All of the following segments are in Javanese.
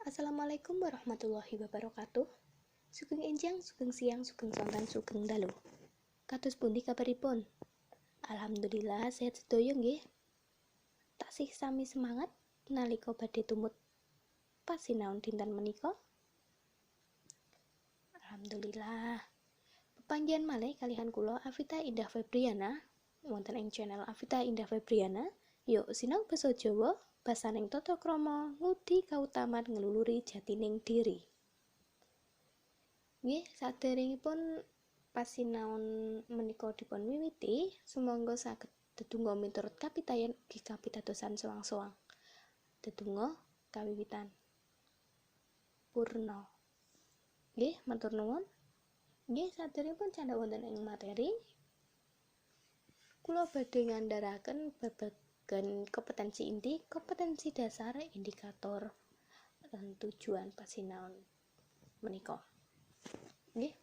Assalamualaikum warahmatullahi wabarakatuh. Sugeng enjang, sugeng siang, sugeng sonten, sugeng dalu. Kados pundi kabaripun? Alhamdulillah sehat sedaya nggih. Taksih sami semangat nalika badhe tumut pasinaon dinten menika. Alhamdulillah. Pepanggihan malih kalihan kula Afita Indah Febriana wonten ing channel Afita Indah Febriana. Yuk sinau basa Jawa, basaning tata krama ngudi kautaman ngluluri jatining diri. Nggih, saderengipun pasinaon menika dipun wiwiti, sumangga saged dedonga miturut kapitayan ugi kapitadosan soang-soang. Dedonga kawiwitan. Purna. Nggih, matur nuwun. Nggih, saderengipun candhak wonten ing materi, kula badhe ngandharaken babagan kompetensi inti, kompetensi dasar, indikator, lan tujuan pasinaon menika. Nggih.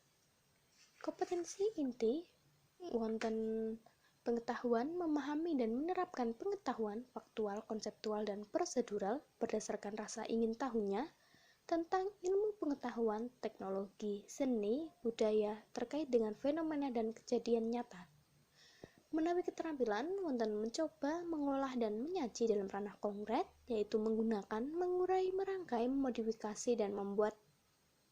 Kompetensi inti wonten pengetahuan, memahami dan menerapkan pengetahuan faktual, konseptual dan prosedural berdasarkan rasa ingin tahunya tentang ilmu pengetahuan, teknologi, seni, budaya terkait dengan fenomena dan kejadian nyata. Menawi keterampilan wonten mencoba, mengolah dan menyaji dalam ranah konkret, yaitu menggunakan, mengurai, merangkai, memodifikasi dan membuat,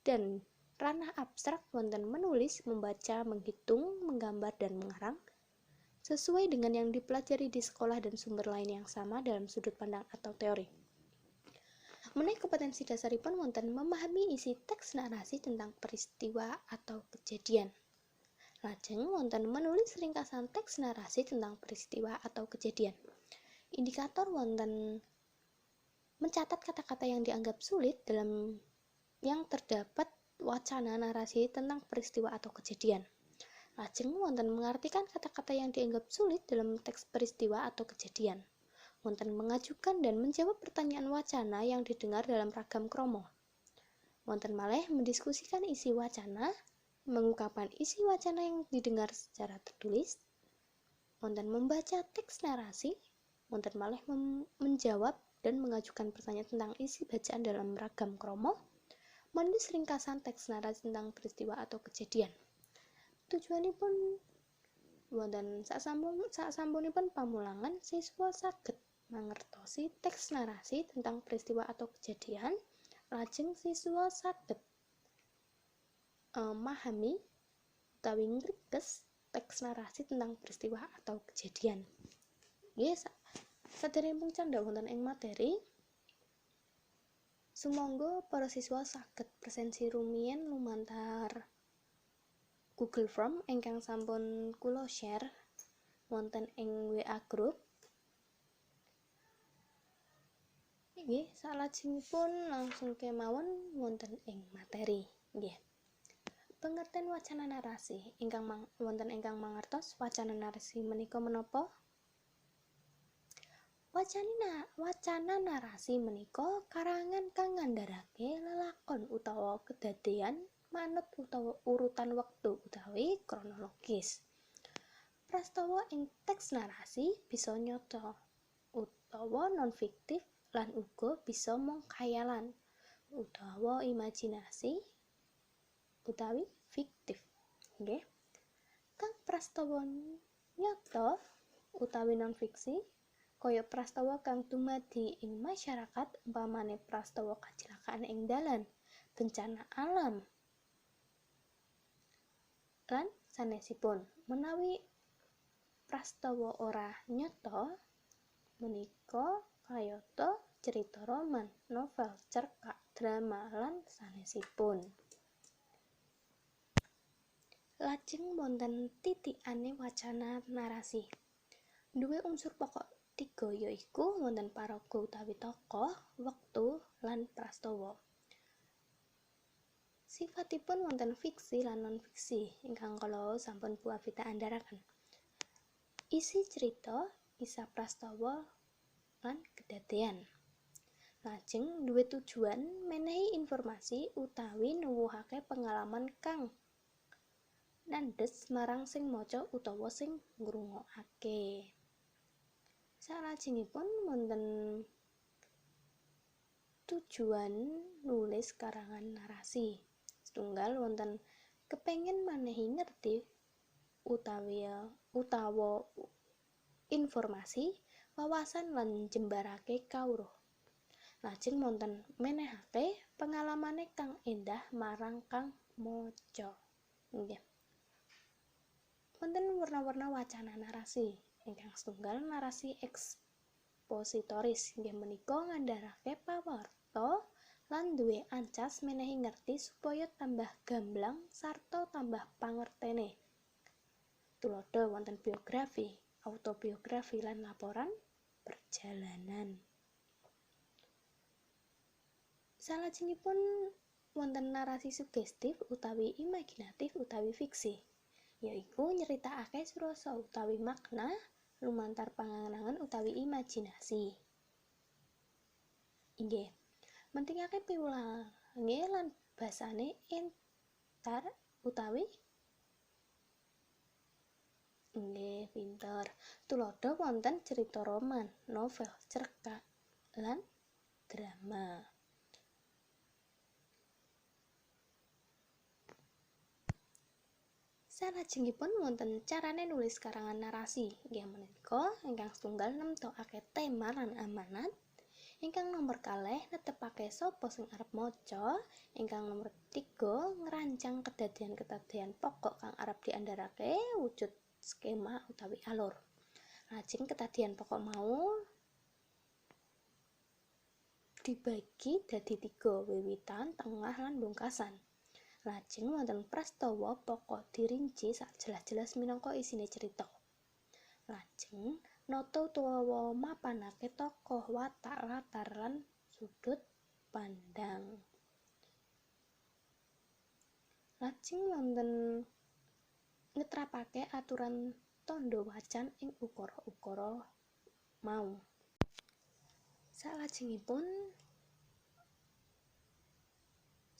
dan ranah abstrak wonten menulis, membaca, menghitung, menggambar dan mengarang sesuai dengan yang dipelajari di sekolah dan sumber lain yang sama dalam sudut pandang atau teori. Menawi kompetensi dasaripun wonten memahami isi teks narasi tentang peristiwa atau kejadian. Lajeng wonten menulis ringkasan teks narasi tentang peristiwa atau kejadian. Indikator wonten mencatat kata-kata yang dianggap sulit dalam yang terdapat wacana narasi tentang peristiwa atau kejadian. Lajeng wonten mengartikan kata-kata yang dianggap sulit dalam teks peristiwa atau kejadian. Wonten mengajukan dan menjawab pertanyaan wacana yang didengar dalam ragam kromo. Wonten malih mendiskusikan isi wacana, mengungkapkan isi wacana yang didengar secara tertulis. Wonten membaca teks narasi, wonten malih menjawab dan mengajukan pertanyaan tentang isi bacaan dalam ragam kromo. Menulis ringkasan teks narasi tentang peristiwa atau kejadian. Tujuanipun wonten sasampunipun pamulangan siswa saged mangertosi teks narasi tentang peristiwa atau kejadian, lajeng siswa saged memahami utawi ngringkes teks narasi tentang peristiwa atau kejadian. Nggih, saderengipun candhak wonten ing materi, sumangga para siswa saged presensi rumiyin lumantar Google Form ingkang sampun kula share wonten ing WA group. Nggih, salajengipun langsung kemawon wonten ing materi. Nggih. Pengertian wacana narasi ingkang wonten ingkang mangertos wacana narasi menika menapa? Wacana narasi menika karangan kang ngandharake lelakon utawa kedadean manut utawa urutan wektu utawi kronologis. Prastawa ing teks narasi bisa nyata utawa non fiktif lan uga bisa mung khayalan utawa imajinasi utawi fiktif. Nggih. Kang prastawa nyata utawi non fiksi kaya prastawa kang dumadi ing masyarakat umpamane prastawa kecelakaan ing dalan, bencana alam lan sanesipun. Menawi prastawa ora nyata menika kayata cerita roman, novel, cerkak, drama lan sanesipun. Lajeng wonten titikane wacana narasi. Duwe unsur pokok 3 yaiku wonten paraga utawi tokoh, wektu, lan prastawa. Sifatipun wonten fiksi lan non fiksi ingkang kala sampun Bu Afita andharaken. Isi cerita, kisah prastawa lan kedadean. Lajeng duwe tujuan menehi informasi utawi nuwuhake pengalaman kang nandhes marang sing maca utawa sing ngrungokake. Salajengipun wonten tujuan nulis karangan narasi. Setunggal wonten kepengin manehi ngerti utawa informasi, wawasan lan jembarake kawruh. Lajeng wonten menehake pengalamane kang endah marang kang maca. Nggih. Wonten warna-warna wacana narasi. Ingkang setunggal narasi ekspositoris inggih menika ngandharake pawarta lan duwe ancas menehi ngerti supaya tambah gamblang sarta tambah pangertene. Tuladha wonten biografi, autobiografi lan laporan perjalanan. Salajengipun wonten narasi sugestif utawi imaginatif utawi fiksi, yaiku nyeritakake surasa utawi makna lumantar pangangen utawi imajinasi. Inggih, mentingake piwulange lan basane entar utawi nggih pinter. Tuladha wonten cerita roman, novel, cerkak, lan drama. Salajengipun wonten carane nulis karangan narasi. Inggih menika ingkang setunggal nemtokake tema lan amanat. Ingkang nomor 2 netepake sapa sing arep maca. Ingkang nomor 3 ngerancang kedadian-kedadian pokok kang arep diandharake wujud skema utawi alur. Lajeng kedadian pokok mau dibagi dadi 3, wiwitan, tengah, lan pungkasan. Lajeng wonten prastawa pokok dirinci sajelas-jelas minangka isine cerita. Lajeng nata utawa mapanake tokoh, watak, latar, lan sudut pandang. Lajeng wonten ngetrapake aturan tandha wacan ing ukara-ukara mau. Salajengipun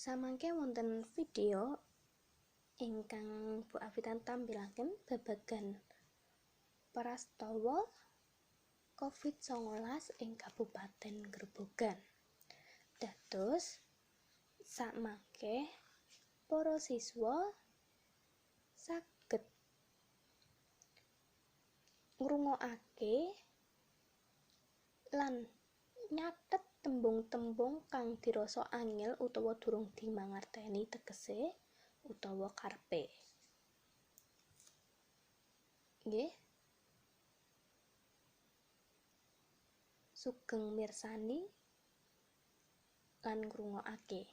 samangke wonten video ingkang Bu Afitan tampilaken babagan prastawa COVID-19 ing Kabupaten Grobogan. Dados samangke para siswa saged ngrungokake lan nyatet tembung-tembung kang dirasa angel utawa durung dimangerteni tegese utawa karepe. Nggih. Sugeng mirsani lan ngrungokake.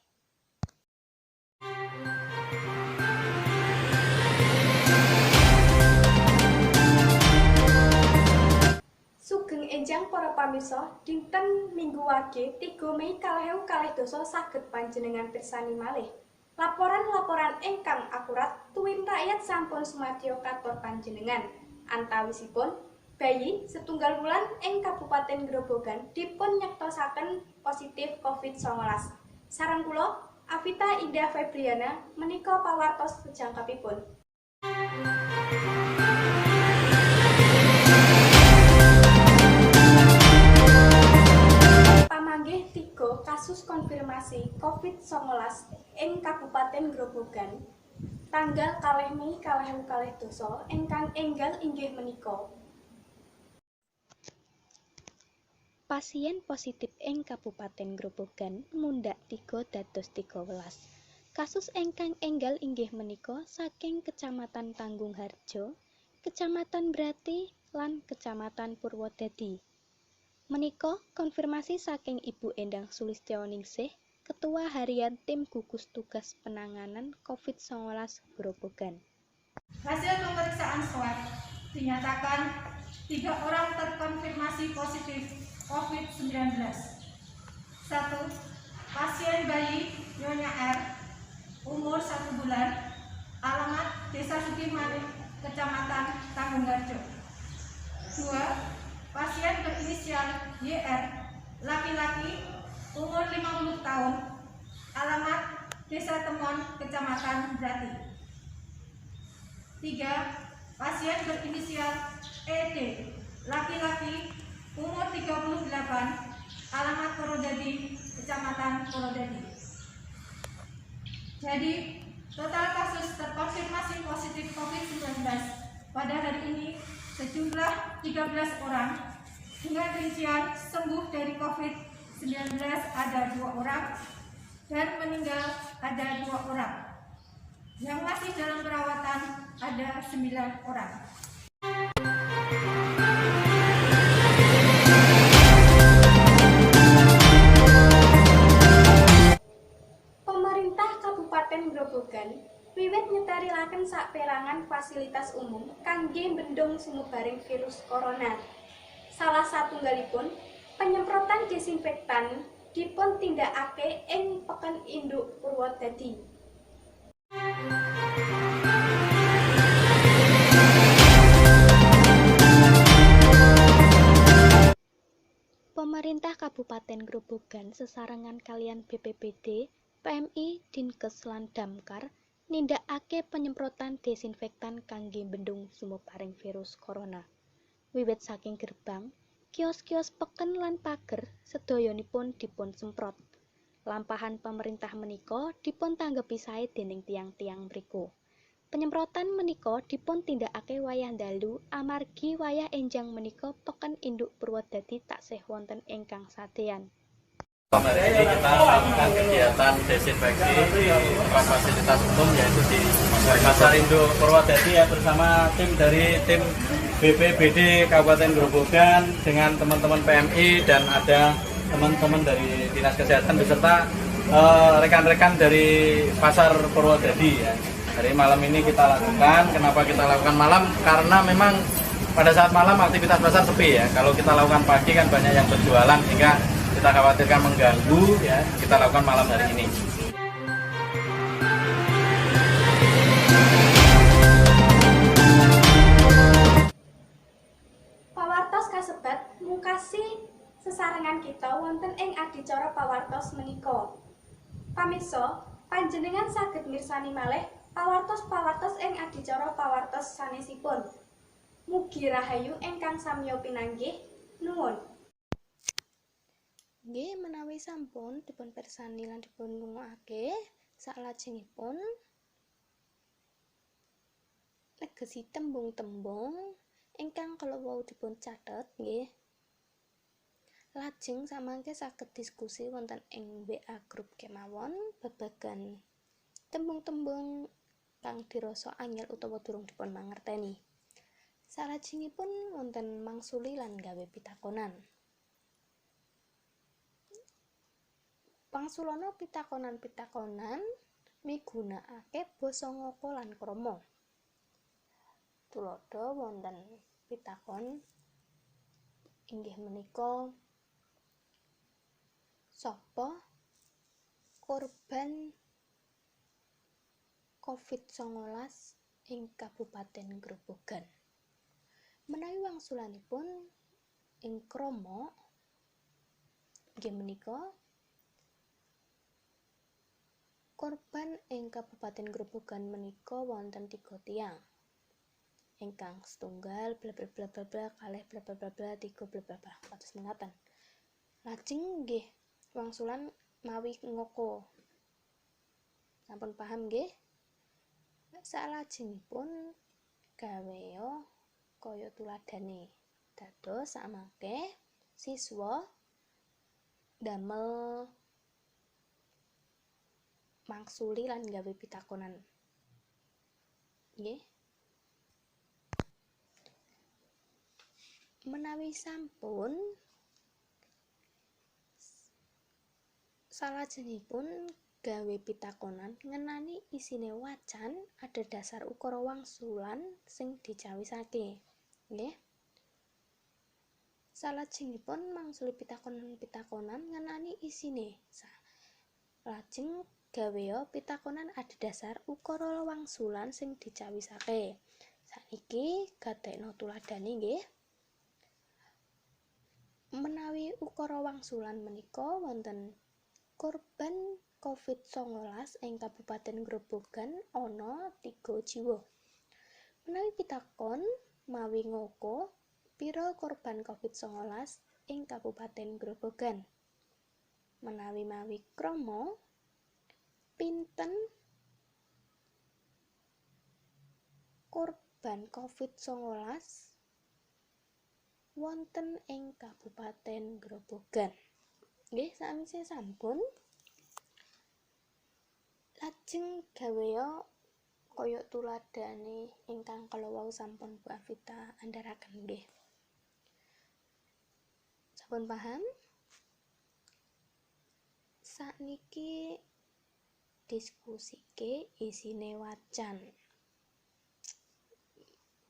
Sugeng enjang para pamirsa, dinten Minggu Wage 3 Mei 2022 saged panjenengan pirsani malih. Laporan-laporan ingkang akurat tuwin rakyat sampun sumadyo katur panjenengan. Antawisipun bayi setunggal wulan ing Kabupaten Grobogan dipun nyektosaken positif COVID-19. Sareng kula Afita Indah Febriana menika pawartos sejangkapipun. Pamanggih 3 kasus konfirmasi COVID-19 ing Kabupaten Grobogan tanggal 2 Mei 2022 ingkang enggal inggih menika. Pasien positif ing Kabupaten Grobogan mundhak 3 dados 13. Kasus ingkang enggal inggih menika saking Kecamatan Tanggungharjo, Kecamatan Brati, lan Kecamatan Purwodadi. Menika konfirmasi saking Ibu Endang Sulistyaningsih, Ketua Harian Tim Gugus Tugas Penanganan COVID-19 Grobogan. Hasil pemeriksaan swab dinyatakan 3 orang terkonfirmasi positif COVID-19. 1. Pasien bayi Nyonya R, umur 1 bulan, alamat Desa Sukimani, Kecamatan Tanggungharjo. 2. Pasien berinisial YR, laki-laki, umur 50 tahun, alamat Desa Temon, Kecamatan Brati. 3. Pasien berinisial ED, laki-laki, umur 38, alamat Purwodadi, Kecamatan Purwodadi. Jadi, total kasus terkonfirmasi positif COVID-19 pada hari ini sejumlah 13 orang, dengan rincian sembuh dari COVID-19 ada 2 orang, dan meninggal ada 2 orang. Yang masih dalam perawatan ada 9 orang. Pemerintah Kabupaten Grobogan wiwit nyetarilaken saperangan fasilitas umum kangge mbendung sumebaring virus corona. Salah satunggalipun penyemprotan desinfektan dipun tindakake ing Peken Induk Purwodadi. Pemerintah Kabupaten Grobogan sesarengan kalian BPBD, PMI, Dinkes lan Damkar nindakake penyemprotan desinfektan kangge mbendung sumebaring virus corona. Wiwit saking gerbang, kios-kios peken lan pager sedayanipun dipun semprot. Lampahan pemerintah menika dipun tanggepi sae dening tiang-tiang mriku. Penyemprotan menika dipun tindakake wayah dalu amargi wayah enjang menika Peken Induk Purwodadi taksih wonten ingkang sadean. Hari ini kita melakukan kegiatan desinfeksi fasilitas umum yaitu di Pasar Induk Purwodadi ya, bersama tim dari tim BPBD Kabupaten Grobogan dengan teman-teman PMI dan ada teman-teman dari Dinas Kesehatan beserta rekan-rekan dari Pasar Purwodadi ya. Hari malam ini kita lakukan. Kenapa kita lakukan malam? Karena memang pada saat malam aktivitas pasar sepi ya. Kalau kita lakukan pagi kan banyak yang berjualan sehingga kita khawatirkan mengganggu ya. Kita lakukan malam hari ini. Pawartos kasebat mungkasi sesarengan kita wonten ing adicara pawartos menika. Pamirsa, panjenengan saged mirsani malih pawartos-pawartos ing adicara pawartos sanesipun. Mugi rahayu ingkang samya pinanggih. Nuwun. Nggih, menawi sampun dipun pirsani lan dipun ngrungokake, salajengipun negesi tembung-tembung ingkang kala wau dipun cathet nggih. Lajeng samangke saged diskusi wonten ing WA grup kemawon babagan tembung-tembung kang dirasa angel utawa durung dipun mangerteni. Salajengipun wonten mangsuli lan gawe pitakonan. Pangsulana pitakonan-pitakonan migunakake basa ngoko lan krama. Tuladha wonten pitakon inggih menika sapa korban COVID-19 ing Kabupaten Grobogan. Menawi wangsulanipun ing krama inggih menika korban ing Kabupaten Grobogan menika wonten 3 tiyang. Ingkang setunggal bla bla bla bla bla, kalih bla bla bla bla, 3 bla bla bla, kados mengaten. Lajeng nggih wangsulan mawi ngoko. Sampun paham nggih? Salajengipun gawea kaya tuladhane. Dados samangke siswa damel mangsuli lan gawe pitakonan. Nggih. Menawi sampun salajengipun gawe pitakonan ngenani isine wacan ada dasar ukara wangsulan sing dicawisake. Nggih. Salajengipun mangsuli pitakonan ngenani isine. Lajeng gawea pitakonan ada dasar ukara wangsulan sing dicawisake. Saiki gadekno tuladhane nggih. Menawi ukara wangsulan menika wonten korban COVID-19 ing Kabupaten Grobogan ana 3 jiwa. Menawi pitakon mawi ngoko pira korban COVID-19 ing Kabupaten Grobogan? menawi mawi krama pinten korban COVID-19 wonten ing Kabupaten Grobogan. Nggih, sakwise sampun lajeng gawéya kaya tuladhane ingkang kala wau sampun Bu Afita andharaken nggih. Sampun paham? Sakniki diskusike isine wacan.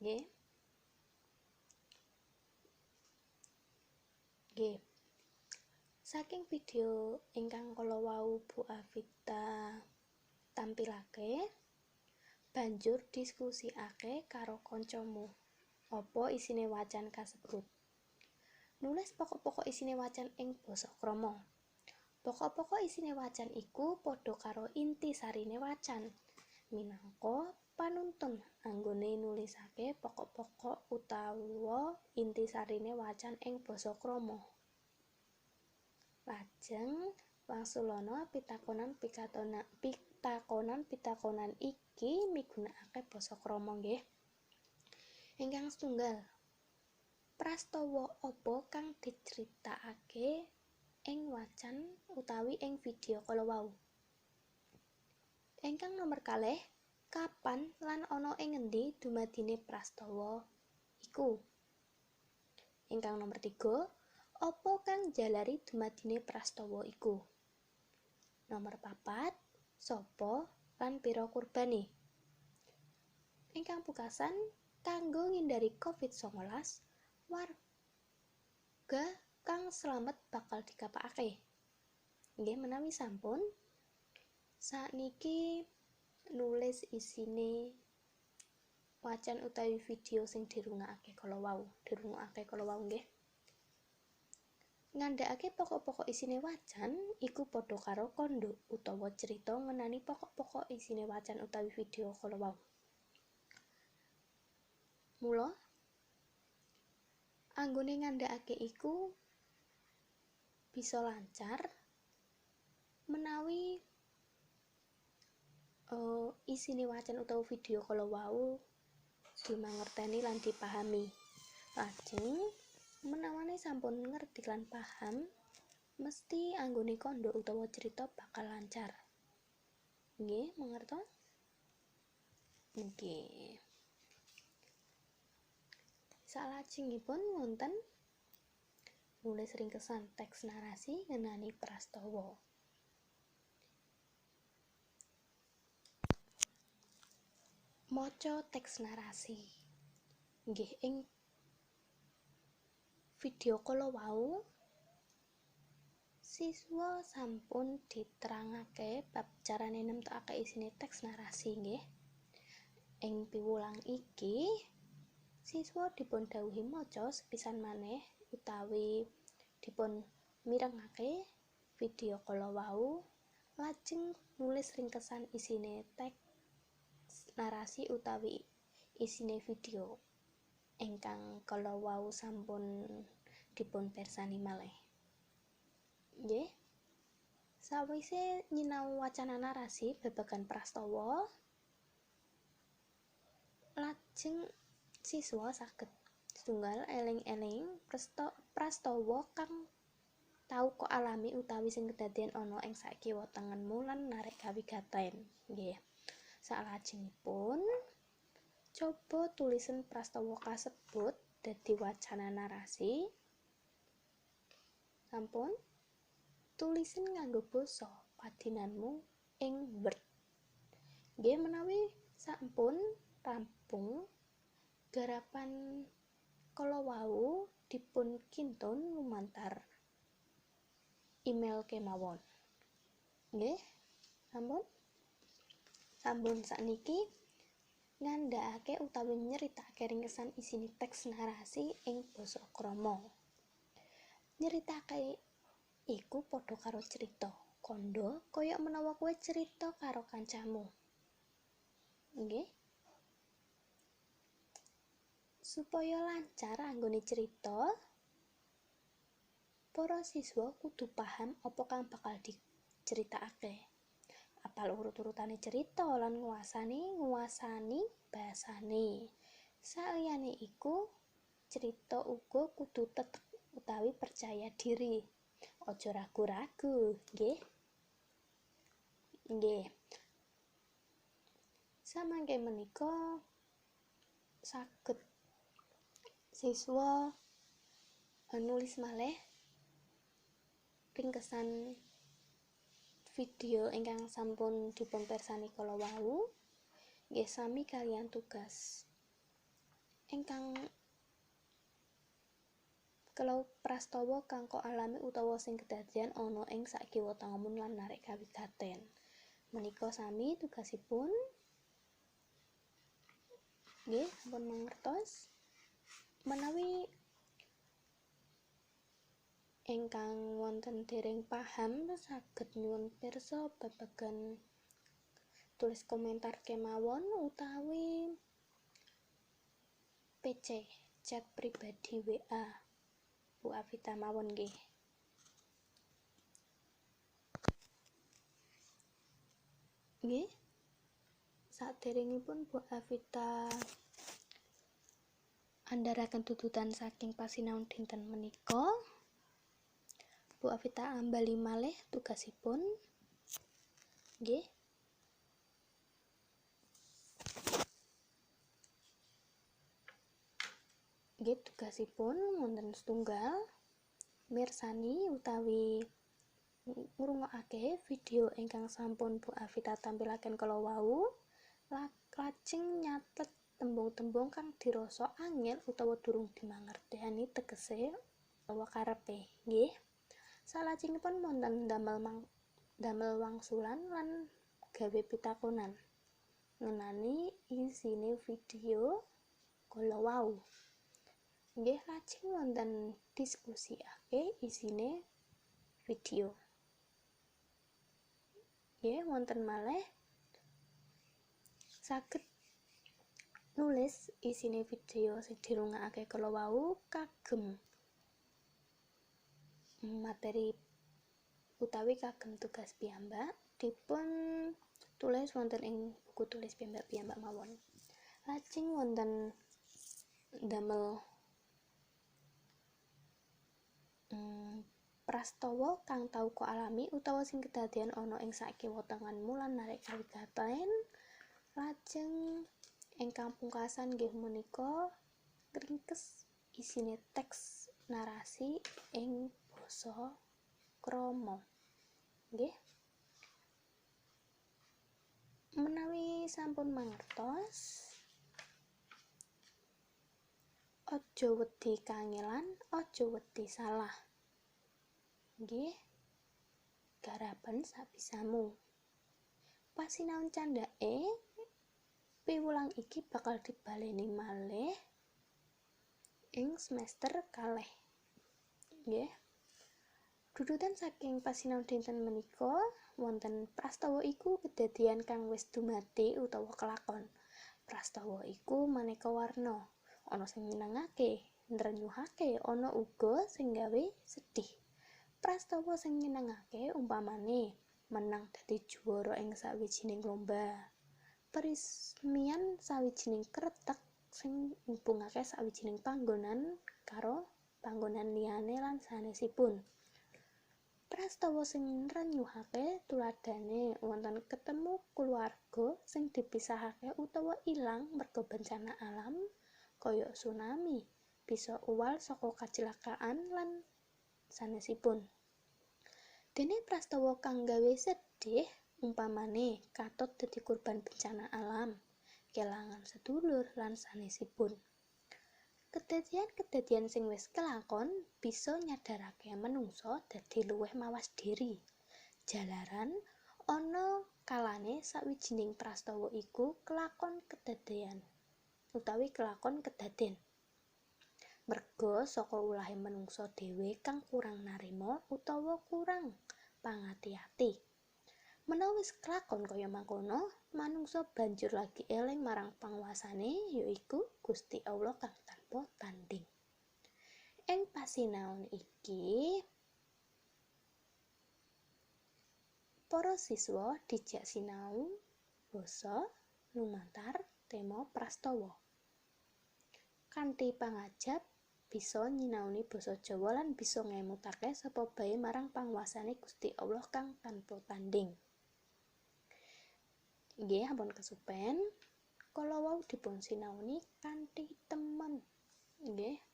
Nggih. Nggih. Saking video ingkang kala wau Bu Afita tampilake, banjur diskusikake karo kancamu. Apa isine wacan kasebut? Nulis pokok-pokok isine wacan ing basa krama. Pokok-pokok isine wacan iku padha karo inti sarine wacan. Minangka panuntun anggone nulisake pokok-pokok utawa inti sarine wacan ing basa krama. Lajeng wangsulana pitakonan iki migunakake basa krama nggih. Ingkang setunggal, prastawa apa kang diceritakake ing wacan utawi ing video kala wau? Ingkang nomor kalih, kapan lan ana ing ngendi dumadine prastawa iku? Ingkang nomor 3, apa kang jalari dumadine prastawa iku? Nomor 4, sapa lan pira kurbane? Ingkang pungkasan, kanggo ngindari COVID-19, warga kang slamet bakal dikapakake. Nggih menawi sampun, sakniki nulis isine wacan utawi video sing dirungokake kala wau nggih. Ngandhakake pokok-pokok isine wacan iku padha karo kandha utawa cerita ngenani pokok-pokok isine wacan utawi video kala wau. Mula anggone ngandhakake iku bisa lancar menawi isine wacan utawa video kala wau dimangerteni lan dipahami. Lajeng menawane sampun ngerti lan paham, mesti anggone kandha utawa cerita bakal lancar. Nggih, mangertos? Nggih. Salajengipun wonten nulis ringkesan teks narasi ngenani prastawa. Maca teks narasi. Nggih, ing video kala wau siswa sampun diterangake bab carane nemtokake isine teks narasi nggih. Ing piwulang iki siswa dipun dhawuhi maca sepisan maneh utawi dipun mirengake video kala wau lajeng nulis ringkesan isine teks narasi utawi isine video ingkang kala wau sampun dipun pirsani malih. Nggih. Sawise nyinau wacana narasi babagan prastawa, lajeng siswa saged setunggal eling-eling prastawa kang tau kok alami utawi sing kedadian ana ing sakiwa tengenmu lan narik kawigaten. Nggih. Salajengipun coba tulisen prastawa kasebut dadi wacana narasi. Sampun tulisen nganggo basa padinanmu ing Word. Nggih menawi sampun rampung garapan kala wau dipun kintun lumantar email kemawon. Nggih, sampun sakniki ngandhakake utawi nyeritakake ringkesan isine teks narasi ing basa krama. Nyeritake iku padha karo cerita, kandha kaya menawa kowe cerita karo kancamu. Nggih. Supaya lancar anggone cerita, para siswa kudu paham apa kang bakal diceritakake. Apal urut-urutane cerita lan nguasani bahasane. Saliyane iku, cerita uga kudu tetep utawi percaya diri. Aja ragu-ragu, nggih. Nggih. Samangke menika saged siswa nulis malih ringkesan video ingkang sampun dipunpirsani kala wau, nggih sami kalian tugas ingkang kalau prastawa kang kok alami utawa sing kedadian ana ing sakiwa tangamun lan narik kawigaten. Menika sami tugasipun. Nggih, sampun mangertos. Menawi ingkang wonten dereng paham saged nyuwun pirsa babagan tulis komentar kemawon utawi PC chat pribadi WA Bu Afita mawon nggih. Nggih. Saderengipun Bu Afita andharaken tututan saking pasinaon dinten menika, Bu Afita ambali malih tugasipun. Nggih. Nggih, tugasipun wonten setunggal mirsani utawi ngrungokake video ingkang sampun Bu Afita tampilaken kala wau, lajeng nyatet tembung-tembung kang dirasa angel utawa durung dimangerteni tegese utawa karepe, nggih. Salajengipun wonten damel wangsulan lan gawe pitakonan ngenani isine video kala wau. Nggih, lajeng wonten diskusiake isine video. Nggih, wonten malih saged nulis isine video sing dirungokake kala wau kagem materi utawi kagem tugas piyambak dipun tulis wonten ing buku tulis piyambak mawon. Lajeng wonten damel prastawa kang tau kok alami utawa sing kedadian ana ing sakiwa tanganmu lan narik kawigaten. Lajeng ingkang pungkasan nggih menika ringkes isine teks narasi ing basa krama. Nggih. Menawi sampun mangertos, aja wedi kangelan, aja wedi salah. Nggih. Garapen sabisamu. Pasinaon candhake piwulang iki bakal dibaleni malih ing semester kalih. Nggih. Dudutan saking pasinaon dinten menika wonten prastawa iku kedadian kang wis dumadi utawa kelakon. Prastawa iku maneka warna. Ana sing nyenengake, nrenyuhake, ana uga sing gawe sedih. Prastawa sing nyenengake umpamane menang dadi juara ing sawijining lomba. Peresmian sawijining kretek sing ngubungake sawijining panggonan karo panggonan liyane lan sanesipun. Prastawa sing nrenyuhake tuladhane wonten ketemu keluarga sing dipisahake utawa ilang merga bencana alam kaya tsunami, bisa uwal saka kacelakaan lan sanesipun. Dene prastawa kang gawe sedih umpamane katut dadi korban bencana alam, kelangan sedulur lan sanesipun. Kedadian-kedadian sing wis kelakon bisa nyadarake manungsa dadi luwih mawas diri. Jalaran ana kalane sawijining prastawa iku kelakon kedaden. Merga saka ulahe manungsa dhewe kang kurang narima utawa kurang pangati-ati. Menawi wis kelakon kaya mangkono, manungsa banjur lagi eling marang panguwasane yaiku Gusti Allah kang tanpa tanding. Ing pasinaon iki para siswa dijak sinau basa lumantar tema prastawa. Kanthi pangajap bisa nyinaoni basa Jawa lan bisa ngemutake sapa bae marang panguwasane Gusti Allah kang tanpa tanding. Nggih, ampun kesupen, kala wau dipun sinaoni kanthi temen. Nggih.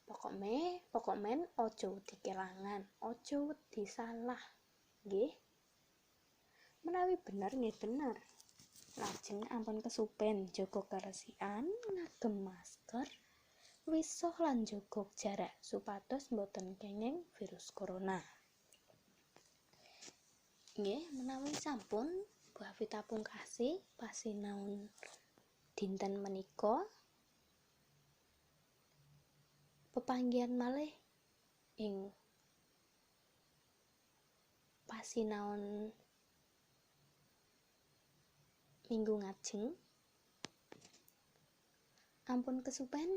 Pokokmen aja wedi kelangan, aja wedi salah. Nggih. Menawi bener nggih bener. Lajeng ampun kesupen jaga karesikan, ngagem masker, wisah lan jaga jarak supados boten kenging virus corona. Nggih, menawi sampun Bu Afita pungkasi pasinaon dinten menika, pepanggihan malih ing pasinaon minggu ngajeng. Ampun kesupen,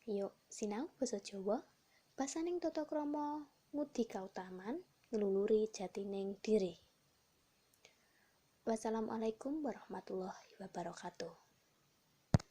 yuk sinau basa Jawa, basaning tata krama ngudi kautaman, ngluluri jatining diri. Wassalamualaikum warahmatullahi wabarakatuh.